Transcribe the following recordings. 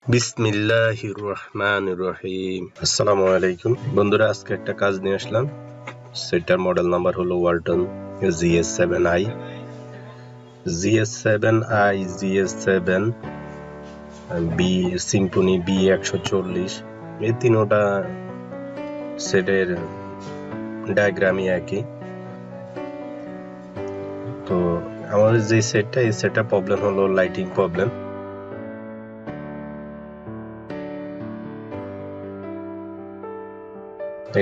বিসমিল্লাহির রহমানির রহিম। আসসালামু আলাইকুম বন্ধুরা, আজকে একটা কাজ নিয়ে আসলাম। সেটার মডেল নাম্বার হলো Walton GH7i, GH7i, GH7 B, Symphony B140। এই তিনোটা সেটের ডায়াগ্রামই একই। তো আমাদের যে সেটটা, এই সেটটা প্রবলেম হলো লাইটিং প্রবলেম।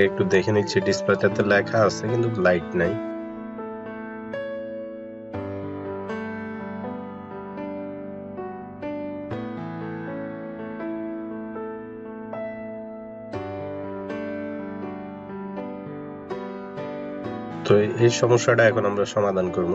একটু দেখে নিচ্ছি, ডিসপ্লেতে লেখা আছে কিন্তু লাইট নাই। তো এই সমস্যাটা এখন আমরা সমাধান করব।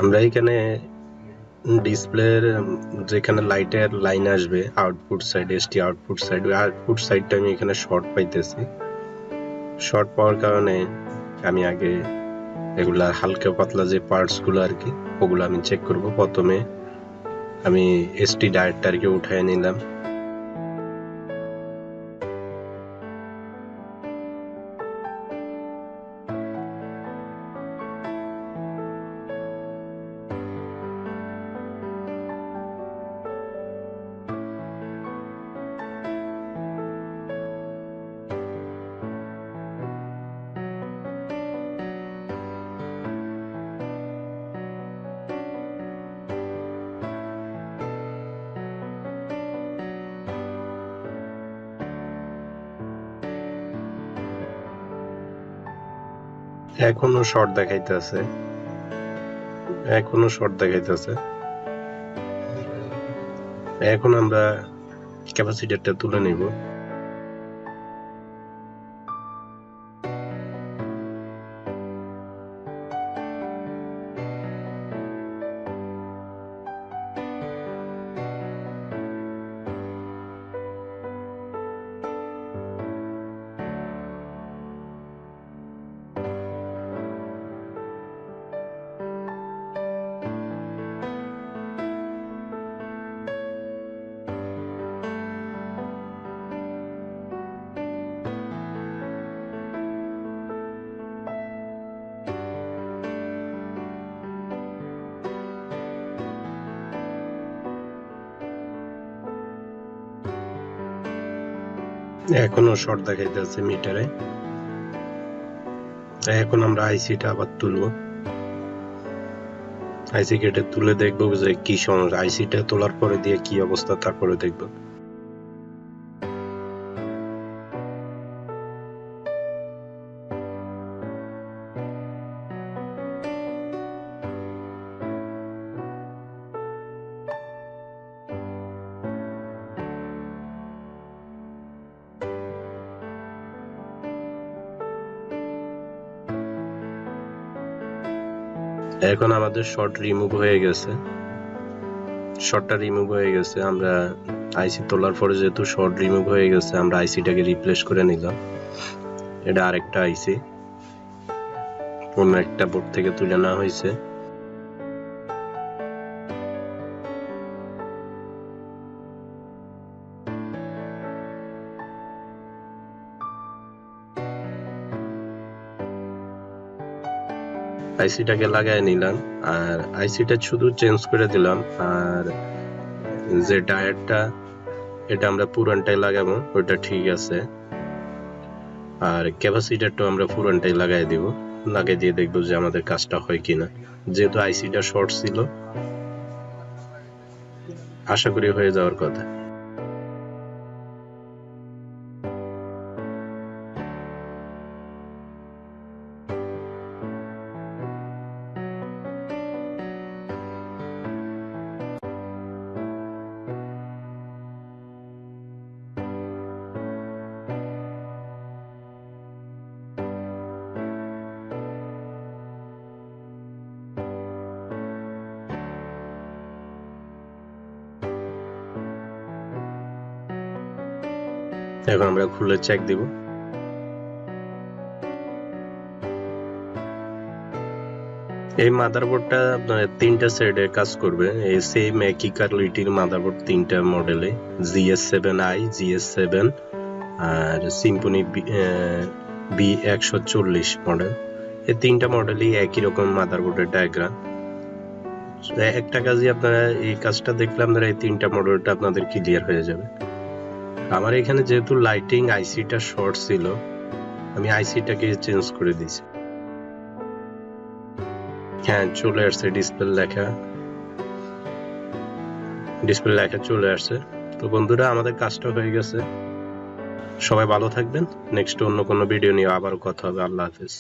আমরা এখানে ডিসপ্লের যেখানে লাইটের লাইন আসবে output side, ST output side, ওই আউটপুট সাইডটা আমি এখানে শর্ট পাইতেছি। শর্ট পাওয়ার কারণে আমি আগে এগুলা হালকা পাতলা যে পার্টস গুলো আর কি, ওগুলো আমি চেক করব। প্রথমে আমি এসটি ডায়োডটা আর কি উঠায় নিলাম। এখনো শর্ট দেখাইতেছে, এখন আমরা ক্যাপাসিটরটা তুলে নিব। এখনো শর্ট দেখাইতেছে মিটারে। এখন আমরা আইসিটা আবার তুলবো। আইসি কেটে তুলে দেখবো যে কি সমস্যা। আইসিটা তোলার পরে দিয়ে কি অবস্থা, তারপরে দেখবো। এখন আমাদের শর্ট রিমুভ হয়ে গেছে, শর্টটা রিমুভ হয়ে গেছে। আমরা আইসি তোলার পরে যেহেতু শর্ট রিমুভ হয়ে গেছে, আমরা আইসিটাকে রিপ্লেস করে নিলাম। এটা আরেকটা আইসি, অন্য একটা বোর্ড থেকে তুলে নেওয়া হয়েছে। আইসিটাকে লাগাই নিলাম, আর আইসিটা শুধু চেঞ্জ করে দিলাম। আর যে ডায়োডটা, এটা আমরা পুরানটাই লাগাবো, ওইটা ঠিক আছে। আর ক্যাপাসিটরটা আমরা পুরানটাই লাগাই দিব। লাগিয়ে দিয়ে দেখবো যে আমাদের কাজটা হয় কিনা। যেহেতু আইসিটা শর্ট ছিল, আশা করি হয়ে যাওয়ার কথা। এখন আমরা খুলে চেক দিব। এই মাদারবোর্ডটা আপনার 3টা সাইডে কাজ করবে, এই সেম একই কোয়ালিটির মাদারবোর্ড 3টা মডেলে, GH7i, GH7 আর Symphony B140 মডেল। এই 3টা মডেলই একই রকম মাদারবোর্ডের ডায়াগ্রাম। একটা কাজই আপনারা এই কাজটা দেখলে আপনারা এই 3টা মডেলটা আপনাদের ক্লিয়ার হয়ে যাবে। আমার এখানে যেহেতু লাইটিং আইসিটা শর্ট ছিল, আমি আইসিটাকে চেঞ্জ করে দিয়েছি। হ্যাঁ, চলে আসছে ডিসপ্লে লেখা চলে আসছে। তো বন্ধুরা, আমাদের কাজটা হয়ে গেছে। সবাই ভালো থাকবেন। নেক্সট অন্য কোনো ভিডিও নিয়ে আবারও কথা হবে। আল্লাহ হাফেজ।